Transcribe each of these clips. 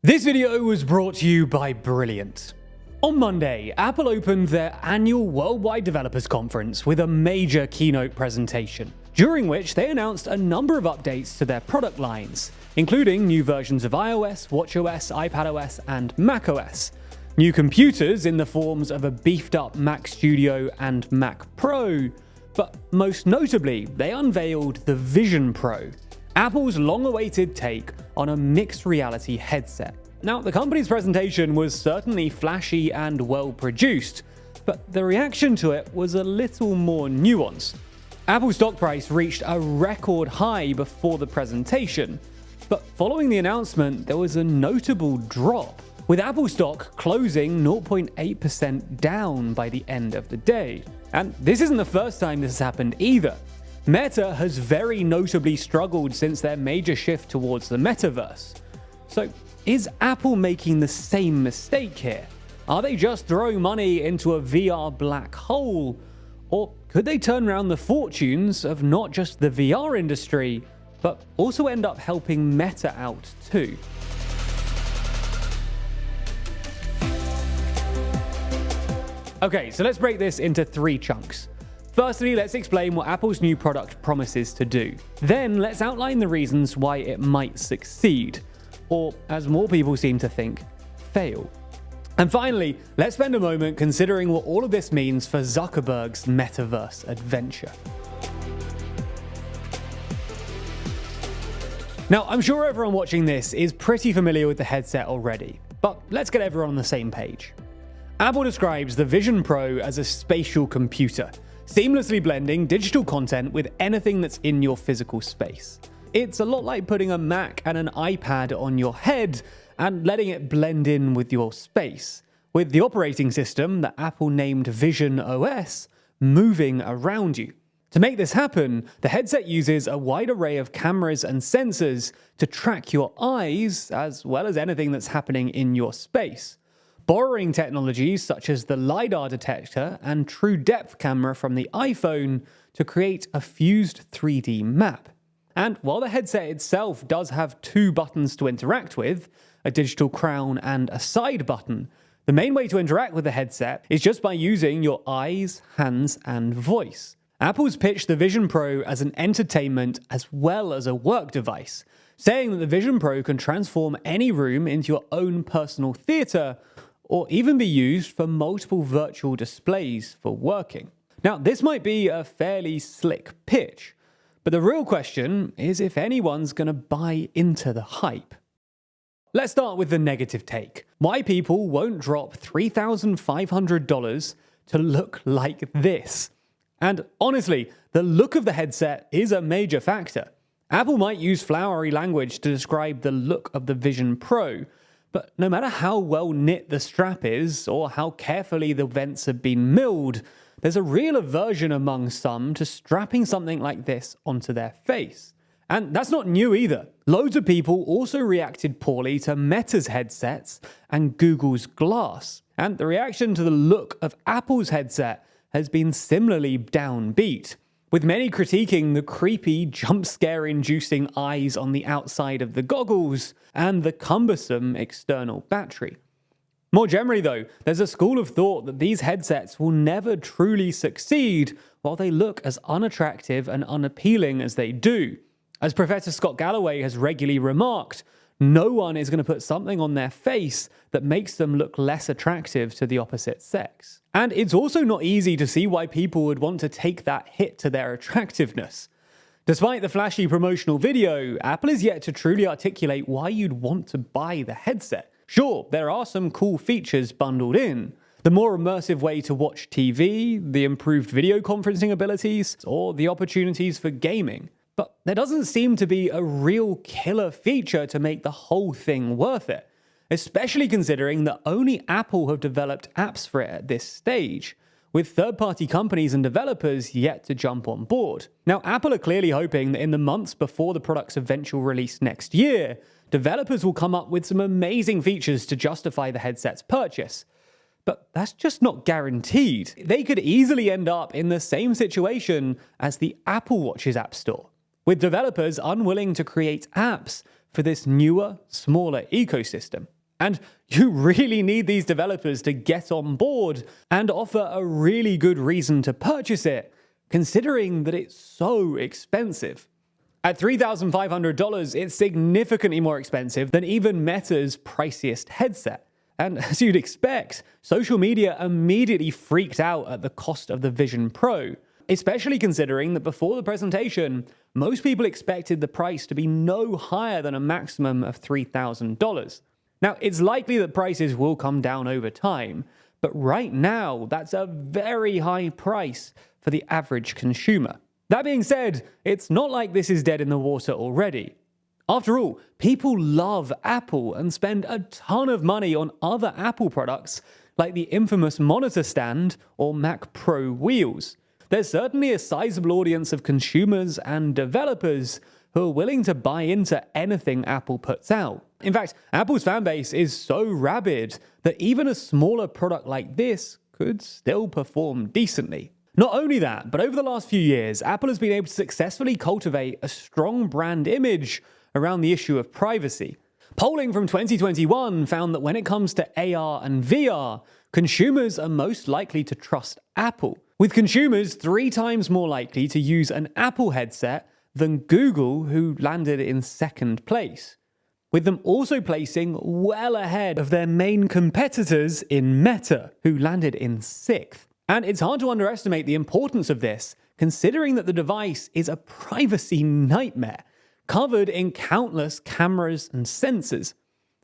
This video was brought to you by Brilliant. On Monday, Apple opened their annual Worldwide Developers Conference with a major keynote presentation, during which they announced a number of updates to their product lines, including new versions of iOS, watchOS, iPadOS, and macOS, new computers in the forms of a beefed-up Mac Studio and Mac Pro, but most notably, they unveiled the Vision Pro, Apple's long-awaited take on a mixed reality headset. Now, the company's presentation was certainly flashy and well-produced, but the reaction to it was a little more nuanced. Apple's stock price reached a record high before the presentation, but following the announcement, there was a notable drop, with Apple stock closing 0.8% down by the end of the day. And this isn't the first time this has happened either. Meta has very notably struggled since their major shift towards the metaverse. So, is Apple making the same mistake here? Are they just throwing money into a VR black hole? Or could they turn around the fortunes of not just the VR industry, but also end up helping Meta out too? Okay, so let's break this into three chunks. Firstly, let's explain what Apple's new product promises to do. Then, let's outline the reasons why it might succeed, or, as more people seem to think, fail. And finally, let's spend a moment considering what all of this means for Zuckerberg's metaverse adventure. Now, I'm sure everyone watching this is pretty familiar with the headset already, but let's get everyone on the same page. Apple describes the Vision Pro as a spatial computer, seamlessly blending digital content with anything that's in your physical space. It's a lot like putting a Mac and an iPad on your head and letting it blend in with your space, with the operating system that Apple named Vision OS moving around you. To make this happen, the headset uses a wide array of cameras and sensors to track your eyes as well as anything that's happening in your space, borrowing technologies such as the LiDAR detector and true depth camera from the iPhone to create a fused 3D map. And while the headset itself does have two buttons to interact with, a digital crown and a side button, the main way to interact with the headset is just by using your eyes, hands, and voice. Apple's pitched the Vision Pro as an entertainment as well as a work device, saying that the Vision Pro can transform any room into your own personal theater, or even be used for multiple virtual displays for working. Now, this might be a fairly slick pitch, but the real question is if anyone's going to buy into the hype. Let's start with the negative take. Why people won't drop $3,500 to look like this. And honestly, the look of the headset is a major factor. Apple might use flowery language to describe the look of the Vision Pro, but no matter how well knit the strap is, or how carefully the vents have been milled, there's a real aversion among some to strapping something like this onto their face. And that's not new either. Loads of people also reacted poorly to Meta's headsets and Google's Glass. And the reaction to the look of Apple's headset has been similarly downbeat, with many critiquing the creepy, jump-scare-inducing eyes on the outside of the goggles and the cumbersome external battery. More generally though, there's a school of thought that these headsets will never truly succeed while they look as unattractive and unappealing as they do. As Professor Scott Galloway has regularly remarked, no one is going to put something on their face that makes them look less attractive to the opposite sex. And it's also not easy to see why people would want to take that hit to their attractiveness. Despite the flashy promotional video, Apple is yet to truly articulate why you'd want to buy the headset. Sure, there are some cool features bundled in. The more immersive way to watch TV, the improved video conferencing abilities, or the opportunities for gaming. But there doesn't seem to be a real killer feature to make the whole thing worth it, especially considering that only Apple have developed apps for it at this stage, with third-party companies and developers yet to jump on board. Now, Apple are clearly hoping that in the months before the product's eventual release next year, developers will come up with some amazing features to justify the headset's purchase. But that's just not guaranteed. They could easily end up in the same situation as the Apple Watch's App Store, with developers unwilling to create apps for this newer, smaller ecosystem. And you really need these developers to get on board and offer a really good reason to purchase it, considering that it's so expensive. At $3,500, it's significantly more expensive than even Meta's priciest headset. And as you'd expect, social media immediately freaked out at the cost of the Vision Pro, especially considering that before the presentation, most people expected the price to be no higher than a maximum of $3,000. Now, it's likely that prices will come down over time, but right now, that's a very high price for the average consumer. That being said, it's not like this is dead in the water already. After all, people love Apple and spend a ton of money on other Apple products like the infamous monitor stand or Mac Pro wheels. There's certainly a sizable audience of consumers and developers who are willing to buy into anything Apple puts out. In fact, Apple's fanbase is so rabid that even a smaller product like this could still perform decently. Not only that, but over the last few years, Apple has been able to successfully cultivate a strong brand image around the issue of privacy. Polling from 2021 found that when it comes to AR and VR, consumers are most likely to trust Apple, with consumers 3 times more likely to use an Apple headset than Google, who landed in second place, with them also placing well ahead of their main competitors in Meta, who landed in 6th. And it's hard to underestimate the importance of this, considering that the device is a privacy nightmare, covered in countless cameras and sensors.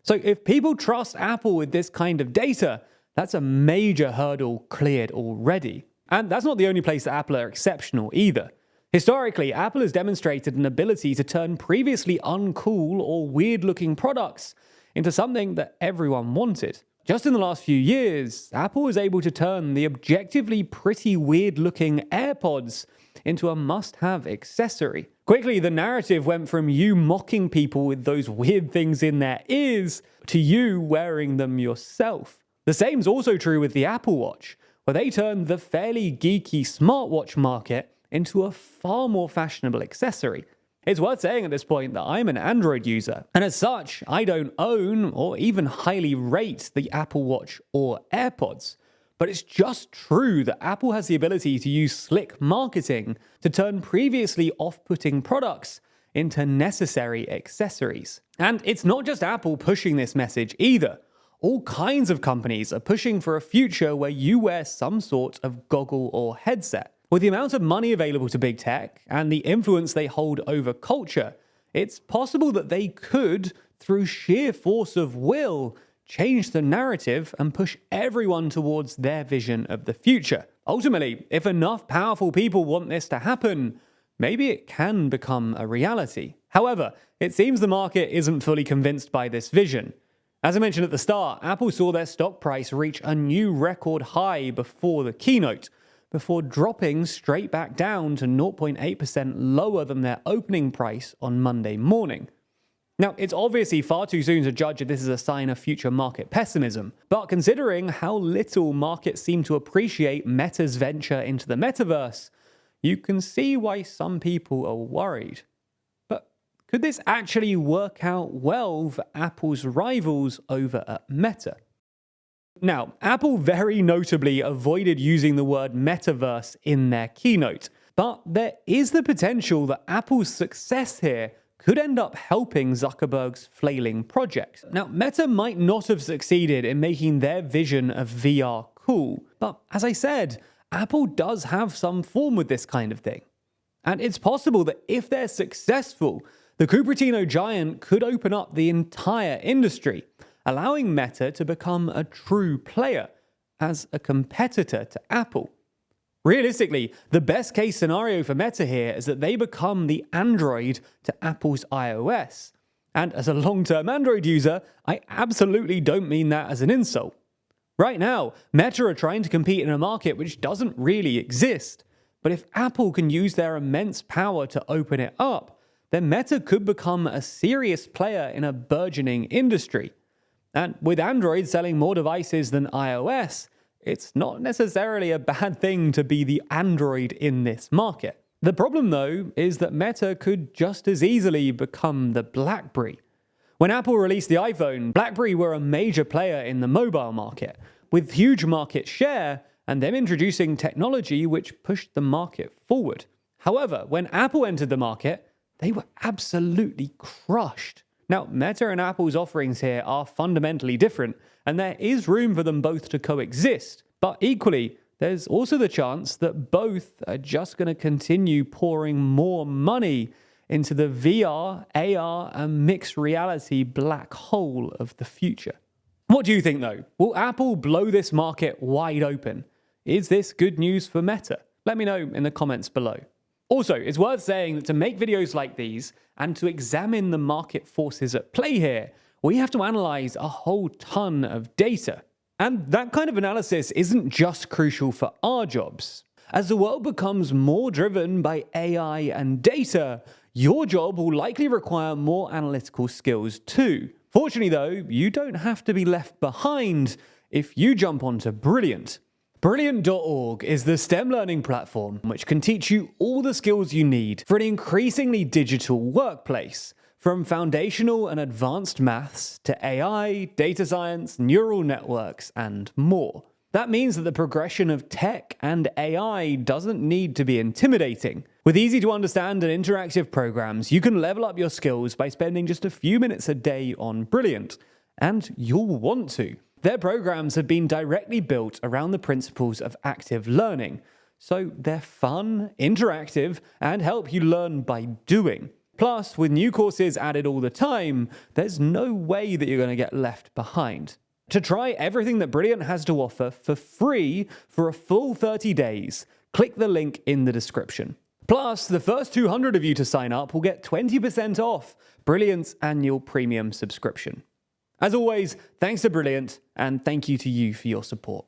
So if people trust Apple with this kind of data, that's a major hurdle cleared already. And that's not the only place that Apple are exceptional either. Historically, Apple has demonstrated an ability to turn previously uncool or weird-looking products into something that everyone wanted. Just in the last few years, Apple was able to turn the objectively pretty weird-looking AirPods into a must-have accessory. Quickly, the narrative went from you mocking people with those weird things in their ears to you wearing them yourself. The same's also true with the Apple Watch, where they turned the fairly geeky smartwatch market into a far more fashionable accessory. It's worth saying at this point that I'm an Android user, and as such, I don't own or even highly rate the Apple Watch or AirPods. But it's just true that Apple has the ability to use slick marketing to turn previously off-putting products into necessary accessories. And it's not just Apple pushing this message either. All kinds of companies are pushing for a future where you wear some sort of goggle or headset. With the amount of money available to big tech and the influence they hold over culture, it's possible that they could, through sheer force of will, change the narrative and push everyone towards their vision of the future. Ultimately, if enough powerful people want this to happen, maybe it can become a reality. However, it seems the market isn't fully convinced by this vision. As I mentioned at the start, Apple saw their stock price reach a new record high before the keynote, before dropping straight back down to 0.8% lower than their opening price on Monday morning. Now, it's obviously far too soon to judge if this is a sign of future market pessimism, but considering how little markets seem to appreciate Meta's venture into the metaverse, you can see why some people are worried. But could this actually work out well for Apple's rivals over at Meta? Now, Apple very notably avoided using the word metaverse in their keynote, but there is the potential that Apple's success here could end up helping Zuckerberg's flailing project. Now, Meta might not have succeeded in making their vision of VR cool, but as I said, Apple does have some form with this kind of thing. And it's possible that if they're successful, the Cupertino giant could open up the entire industry, allowing Meta to become a true player as a competitor to Apple. Realistically, the best case scenario for Meta here is that they become the Android to Apple's iOS. And as a long-term Android user, I absolutely don't mean that as an insult. Right now, Meta are trying to compete in a market which doesn't really exist. But if Apple can use their immense power to open it up, then Meta could become a serious player in a burgeoning industry. And with Android selling more devices than iOS, it's not necessarily a bad thing to be the Android in this market. The problem, though, is that Meta could just as easily become the BlackBerry. When Apple released the iPhone, BlackBerry were a major player in the mobile market, with huge market share and them introducing technology which pushed the market forward. However, when Apple entered the market, they were absolutely crushed. Now, Meta and Apple's offerings here are fundamentally different, and there is room for them both to coexist. But equally, there's also the chance that both are just going to continue pouring more money into the VR, AR, and mixed reality black hole of the future. What do you think though? Will Apple blow this market wide open? Is this good news for Meta? Let me know in the comments below. Also, it's worth saying that to make videos like these and to examine the market forces at play here, we have to analyze a whole ton of data. And that kind of analysis isn't just crucial for our jobs. As the world becomes more driven by AI and data, your job will likely require more analytical skills too. Fortunately though, you don't have to be left behind if you jump onto Brilliant. Brilliant.org is the STEM learning platform which can teach you all the skills you need for an increasingly digital workplace, from foundational and advanced maths to AI, data science, neural networks, and more. That means that the progression of tech and AI doesn't need to be intimidating. With easy to understand and interactive programs, you can level up your skills by spending just a few minutes a day on Brilliant. And you'll want to. Their programs have been directly built around the principles of active learning. So they're fun, interactive, and help you learn by doing. Plus, with new courses added all the time, there's no way that you're going to get left behind. To try everything that Brilliant has to offer for free for a full 30 days, click the link in the description. Plus, the first 200 of you to sign up will get 20% off Brilliant's annual premium subscription. As always, thanks to Brilliant, and thank you to you for your support.